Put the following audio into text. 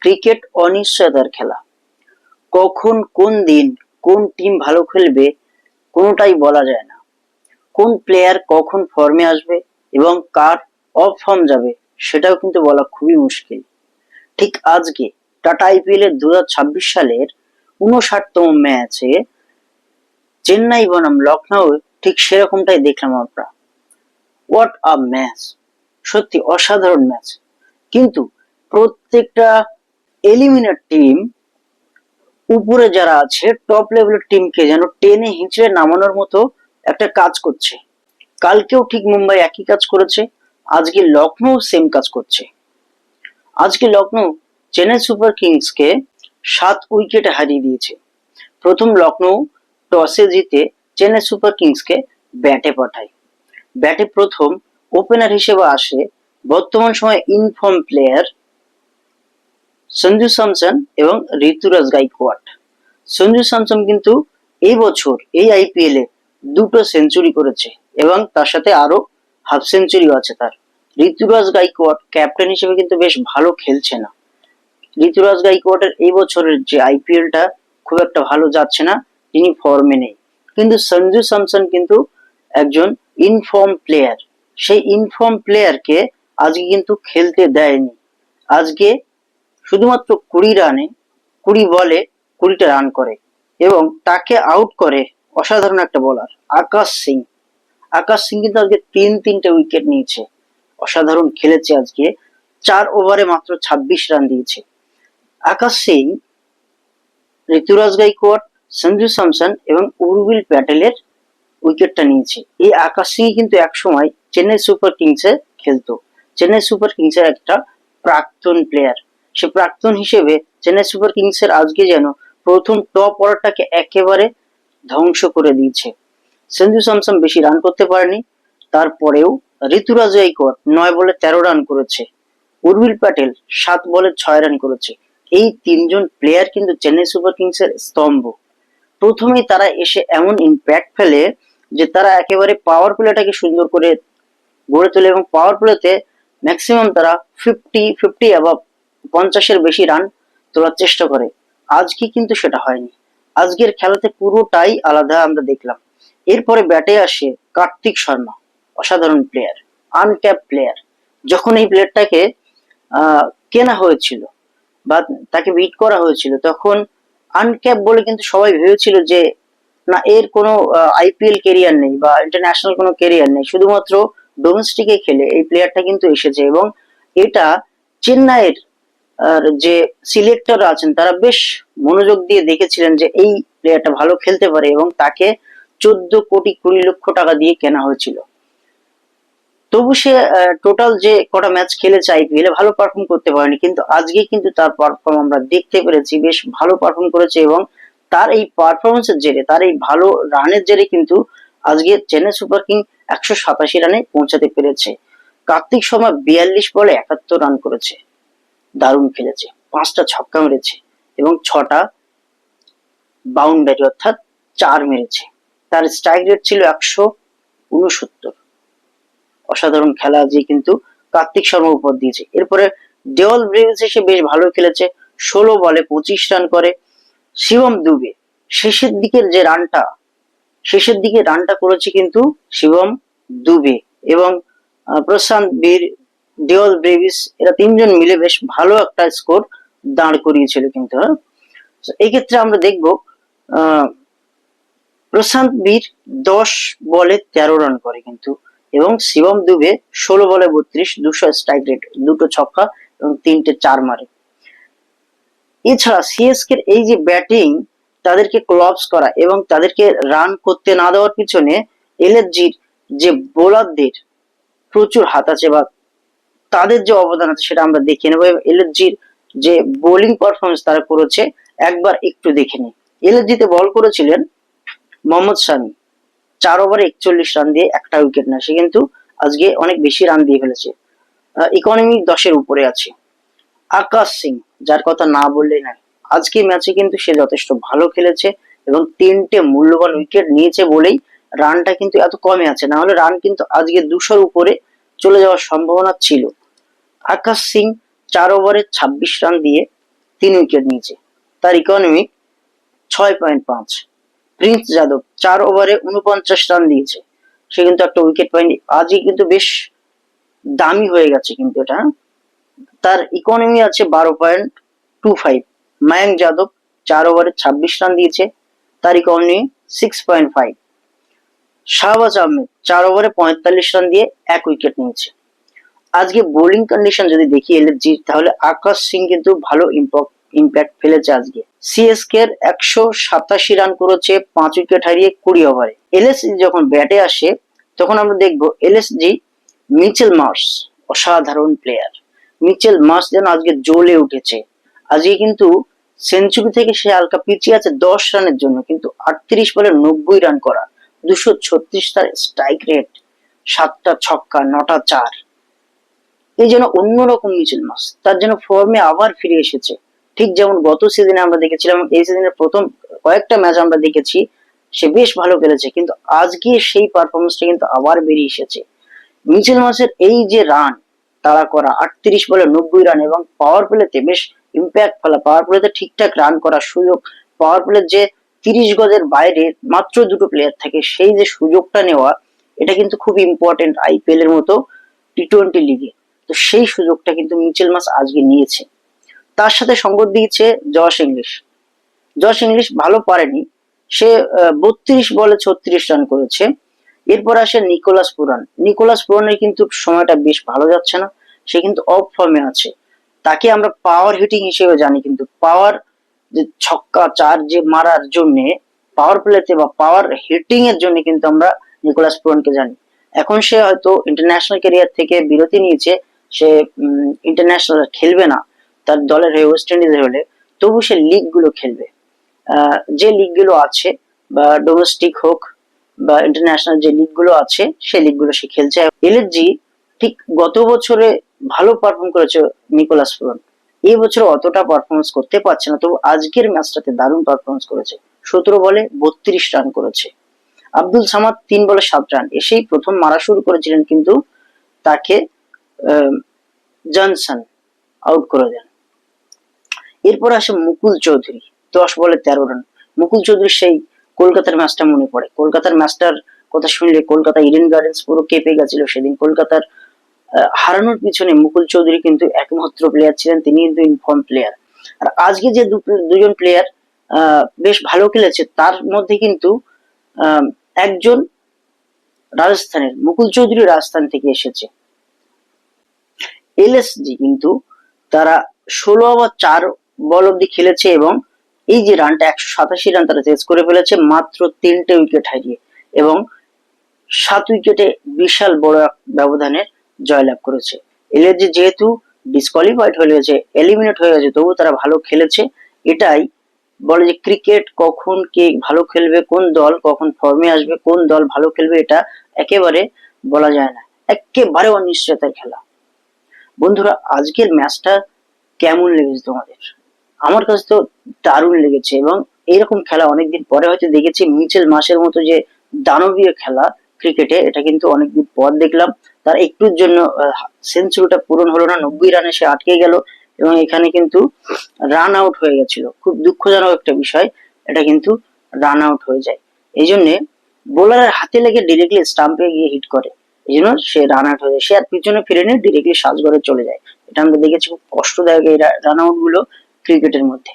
Cricket অনিশ্চয়তার খেলা। কখন কোন দিন কোন টিম ভালো খেলবে কোনোটাই বলা যায় না। কোন প্লেয়ার কখন ফর্মে আসবে এবং কার অফ ফর্ম যাবে সেটাও কিন্তু বলা খুবই মুশকিল। ঠিক আজকে টাটা আইপিএল এর 2026 সালের 59তম ম্যাচে চেন্নাই বনাম লখনউ ঠিক সেরকমটাই দেখলাম আমরা। What a match! সত্যি অসাধারণ ম্যাচ। কিন্তু প্রত্যেকটা এলিমিনেট টিম উপরে যারা আছে টপ লেভেলের টিমকে যেন টেনে হিঁচড়ে নামানোর মতো একটা কাজ করছে। কালকেও ঠিক মুম্বাই একই কাজ করেছে, আজকে লখনউ সেম কাজ করছে। আজকে লখনউ চেন্নাই সুপার কিংসকে 7 উইকেটে হারিয়ে দিয়েছে। প্রথম লখনউ টসে জিতে চেন্নাই সুপার কিংসকে ব্যাটে পাঠায়। ব্যাটে প্রথম ওপেনার হিসেবে আসে বর্তমান সময়ে ইনফর্ম প্লেয়ার সঞ্জু স্যামসন এবং ঋতুরাজ গাইকোয়াড। সঞ্জু স্যামসন কিন্তু এই বছর এই আইপিএল এ 2টো সেঞ্চুরি করেছে এবং তার সাথে আরো হাফ সেঞ্চুরিও আছে তার। ঋতুরাজ গাইকোয়াড ক্যাপ্টেন হিসেবে কিন্তু বেশ ভালো খেলছে না। ঋতুরাজ গাইকোয়াডের এই বছরের যে আইপিএলটা খুব একটা ভালো যাচ্ছে না, তিনি ফর্মে নেই। কিন্তু সঞ্জু স্যামসন কিন্তু একজন ইনফর্ম প্লেয়ার। সেই ইনফর্ম প্লেয়ারকে আজকে কিন্তু খেলতে দেয়নি। আজকে শুধুমাত্র 20 রানে 20 বলে 20টা রান করে এবং তাকে আউট করে অসাধারণ একটা বোলার আকাশ সিং। আকাশ সিং কিন্তু আজকে 3-3টে উইকেট নিয়েছে, অসাধারণ খেলেছে। আজকে 4 ওভারে মাত্র 26 রান দিয়েছে আকাশ সিং। ঋতুরাজ গাইকোয়াড, সঞ্জু স্যামসন এবং উর্বিল প্যাটেলের উইকেটটা নিয়েছে। এই আকাশ সিং কিন্তু একসময় চেন্নাই সুপার কিংসে খেলতো। চেন্নাই সুপার কিংসের একটা প্রাক্তন প্লেয়ার। সে প্রাক্তন হিসেবে চেন্নাই সুপার কিংসের আজকে যেন প্রথম টপ অর্ডারটাকে একেবারে ধ্বংস করে দিয়েছে। সঞ্জু স্যামসন বেশি রান করতে পারেনি, তারপরেও ঋতুরাজ গাইকোয়াড 9 বলে 13 রান করেছে। উর্বিল প্যাটেল 7 বলে 6 রান করেছে। এই 3জন প্লেয়ার কিন্তু চেন্নাই সুপার কিংসের স্তম্ভ। প্রথমেই তারা এসে এমন ইম্প্যাক্ট ফেলে যে তারা একেবারে পাওয়ার প্লেটাকে সুন্দর করে গড়ে তোলে এবং পাওয়ার প্লেতে ম্যাক্সিমাম তারা 50 অ্যাবাভ 50-এর বেশি রান তোলার চেষ্টা করে। আজকে কিন্তু সেটা হয়নি। আজকের খেলাতে পুরোটাই আলাদা আমরা দেখলাম। এরপরে ব্যাটে আসে কার্তিক শর্মা, অসাধারণ প্লেয়ার, আনক্যাপ প্লেয়ার। যখন এই প্লেয়ারটাকে কেনা হয়েছিল বা তাকে বিট করা হয়েছিল তখন আনক্যাপ বলে কিন্তু সবাই ভেবেছিল যে না, এর কোনো আইপিএল কেরিয়ার নেই বা ইন্টারন্যাশনাল কোনো কেরিয়ার নেই, শুধুমাত্র ডোমেস্টিকে খেলে এই প্লেয়ারটা কিন্তু এসেছে। এবং এটা চেন্নাইয়ের যে সিলেক্টর আছেন তারা বেশ মনোযোগ দিয়ে দেখেছিলেন যে এই প্লেয়ারটা ভালো খেলতে পারে এবং তাকে 14 কোটি 20 লক্ষ টাকা দিয়ে কেনা হয়েছিল। তবু সে টোটাল যে কটা ম্যাচ খেলেছে আইপিএল এ ভালো পারফর্ম করতে পারেনি, কিন্তু আজকে কিন্তু তার পারফর্ম আমরা দেখতে পেরেছি, বেশ ভালো পারফর্ম করেছে। এবং তার এই পারফরমেন্সের জেরে, তার এই ভালো রানের জেরে কিন্তু আজকে চেন্নাই সুপার কিং 187 রানে পৌঁছাতে পেরেছে। কার্তিক শর্মা 42 বলে 71 রান করেছে, দারুণ খেলেছে। 5টা ছক্কা মেরেছে এবং 6টা বাউন্ডারি অর্থাৎ 4 মেরেছে। তার স্ট্রাইক রেট ছিল 169। অসাধারণ খেলা আজকে কিন্তু কার্তিক শর্মা উপর দিয়েছে। এরপরে ডেওয়াল ব্রেভিস এসে বেশ ভালো খেলেছে, 16 বলে 25 রান করে। শিবম দুবে শেষের দিকে রানটা করেছে কিন্তু শিবম দুবে এবং প্রশান্ত বীর, ডেওয়াল ব্রেভিস, এরা 3জন মিলে বেশ ভালো একটা স্কোর দাঁড় করিয়েছিল কিন্তু। এই ক্ষেত্রে আমরা দেখব প্রশান্ত বীর 10 বলে 13 রান করে কিন্তু, এবং শিবম দুবে 16 বলে 32, 200 স্ট্রাইক রেট, 2টো ছক্কা এবং 3টে 4 মারে। এছাড়া সিএসকে এই যে ব্যাটিং, তাদেরকে ক্লবস করা এবং তাদেরকে রান করতে না দেওয়ার পিছনে এলএসজির যে বোলারদের প্রচুর হাত আছে বা তাদের যে অবদান আছে সেটা আমরা দেখে নেবো। এলএসজির যে বোলিং পারফরমেন্স তারা করেছে একবার একটু দেখে নিই। এলএসজিতে বল করেছিলেন মোহাম্মদ শামি, 4 ওভারে 41 রান দিয়ে একটা উইকেট নেয়। সে কিন্তু আজকে অনেক বেশি রান দিয়ে ফেলেছে, ইকোনমি 10-এর উপরে আছে। আকাশ সিং, যার কথা না বললেই নয়, আজকে ম্যাচে কিন্তু সে যথেষ্ট ভালো খেলেছে এবং 3টে মূল্যবান উইকেট নিয়েছে বলেই রানটা কিন্তু এত কমে আছে, না হলে রান কিন্তু আজকে 200-র উপরে চলে যাওয়ার সম্ভাবনা ছিল। আকাশ সিং 4 ওভারে 26 রান দিয়ে 3 উইকেট নিয়েছে। তার ইকোনমি 6.5। প্রিন্স যাদব 4 ওভারে 49 রান দিয়েছে, সে কিন্তু একটা উইকেট পায়নি। আজই কিন্তু বেশ দামি হয়ে গেছে কিন্তু এটা। তার ইকোনমি আছে 12.25। মায়াঙ্ক যাদব 4 ওভারে 26 রান দিয়েছে, তার ইকোনমি 6.5। শাহবাজ আহমেদ 4 ওভারে 45 রান দিয়ে 1 উইকেট নিয়েছে। আজকে বোলিং কন্ডিশন যদি দেখি এলএসজি, তাহলে আকাশ সিং কিন্তু ভালো ইম্প্যাক্ট ফেলেছে আজকে। সিএসকে এর 187 রান করেছে 5 উইকেট হারিয়ে 20 ওভারে। এলএসজি যখন ব্যাটে আসে তখন আমরা দেখবো এলএসজি মিচেল মার্শ অসাধারণ প্লেয়ার। মিচেল মার্শ যেন আজকে জ্বলে উঠেছে। আজকে কিন্তু সেঞ্চুরি থেকে সে হালকা পিছিয়ে আছে 10 রানের জন্য, কিন্তু 38 বলে 90 রান করা, 236 তার স্ট্রাইক রেট, 7টা ছক্কা 9টা চার। এই যেন অন্যরকম মিচেল মার্শ, তার যেন ফর্মে আবার ফিরে এসেছে। ঠিক যেমন গত সিজনে আমরা দেখেছিলাম, এই সিজনের প্রথম কয়েকটা ম্যাচ আমরা দেখেছি সে বেশ ভালো খেলেছে, কিন্তু আজকে সেই পারফরমেন্সটা কিন্তু আবার বেরিয়ে এসেছে। মিচেল মার্শের এই যে রান তাড়া করা, 38 বলে 90 রান, এবং পাওয়ার প্লেতে বেশ ইম্প্যাক্ট ফেলা, পাওয়ার প্লেতে ঠিকঠাক রান করার সুযোগ, পাওয়ার প্লে যে 30 গজের বাইরে মাত্র দুটো প্লেয়ার থাকে সেই যে সুযোগটা নেওয়া, এটা কিন্তু খুব ইম্পর্টেন্ট আইপিএল এর মতো টি-20 লিগে। তো সেই সুযোগটা কিন্তু মিচেল মার্শ আজকে নিয়েছে। তার সাথে সঙ্গত দিয়েছে জশ ইংলিশ। জশ ইংলিশ ভালো পারেনি, সে 32 বলে 36 রান করেছে। এরপর আসে নিকোলাস পুরান। নিকোলাস পুরানের কিন্তু সময়টা বেশ ভালো যাচ্ছে না, সে কিন্তু অফ ফর্মে আছে। তাকে আমরা পাওয়ার হিটিং হিসেবে জানি, কিন্তু পাওয়ার যে ছক্কা চার যে মারার জন্য পাওয়ার প্লেতে বা পাওয়ার হিটিং এর জন্য কিন্তু আমরা নিকোলাস পুরানকে জানি। এখন সে হয়তো ইন্টারন্যাশনাল ক্যারিয়ার থেকে বিরতি নিয়েছে, সে ইন্টারন্যাশনাল খেলবে না তার দলের হয়ে, ওয়েস্ট ইন্ডিজের হলে, তবু সে লিগ গুলো খেলবে। যে লিগ গুলো আছে, বা ডোমেস্টিক হোক বা ইন্টারন্যাশনাল যে লিগ গুলো আছে, সেই লিগ গুলো সে খেলছে। এলএসজি ঠিক গত বছরে ভালো পারফর্ম করেছে নিকোলাস পুরান, এই বছর অতটা পারফরমেন্স করতে পারছে না, তবু আজকের ম্যাচটাতে দারুণ পারফরমেন্স করেছে। 17 বলে 32 রান করেছে। আব্দুল সামাদ 3 বলে 7 রান, এসেই প্রথম মারা শুরু করেছিলেন, কিন্তু তাকে জনসন আউট করে দেন। এরপর আসে মুকুল চৌধুরী, 10 বলে 13 রান। মুকুল চৌধুরী সেই কলকাতার ম্যাচটা মনে পড়ে। কলকাতার ম্যাচটার কথা শুনলে কলকাতা ইডেন গার্ডেন্স পুরো কেঁপে গেছিল সেদিন। কলকাতার হারানোর পিছনে মুকুল চৌধুরী কিন্তু একমাত্র প্লেয়ার ছিলেন, তিনি কিন্তু ইনফর্ম প্লেয়ার। আর আজকে যে দুজন প্লেয়ার বেশ ভালো খেলেছে, তার মধ্যে কিন্তু একজন রাজস্থানের, মুকুল চৌধুরী রাজস্থান থেকে এসেছে। এলএসজি কিন্তু তারা 16 ওভার 4 বল অব্দি খেলেছে, এবং এই যে রানটা 187 রান তারা চেস করে ফেলেছে মাত্র 3টে উইকেট হারিয়ে, এবং 7 উইকেটে বিশাল বড় ব্যবধানে জয়লাভ করেছে। এলএসজি যেহেতু ডিসকোয়ালিফাইড হয়ে গেছে, এলিমিনেট হয়ে গেছে, তবু তারা ভালো খেলেছে। এটাই বলে যে ক্রিকেট কখন কে ভালো খেলবে, কোন দল কখন ফর্মে আসবে, কোন দল ভালো খেলবে, এটা একেবারে বলা যায় না, একেবারে অনিশ্চয়তার খেলা। বন্ধুরা, আজকের ম্যাচটা কেমন লেগেছে তোমাদের? আমার কাছে তো দারুণ লেগেছে, এবং এইরকম খেলা অনেকদিন পরে হয়তো দেখেছি। মিচেল মার্শের মতো যে দানবীয় খেলা ক্রিকেটে, এটা কিন্তু অনেকদিন পর দেখলাম। তার একটুর জন্য সেঞ্চুরিটা পূরণ হলো না, 90 রানে সে আটকে গেল, এবং এখানে কিন্তু রান আউট হয়ে গেছিল। খুব দুঃখজনক একটা বিষয়, এটা কিন্তু রান আউট হয়ে যায়। এই জন্য বোলারের হাতে লেগে ডিরেক্টলি স্টাম্পে গিয়ে হিট করে, এই জন্য সে রান আউট হয়ে যায়। সে আর পিছনে ফিরে নিয়ে ডিরেক্টলি সাজঘরে চলে যায়। এটা আমরা দেখেছি, খুব কষ্টদায়ক এই রান আউট গুলো ক্রিকেটের মধ্যে।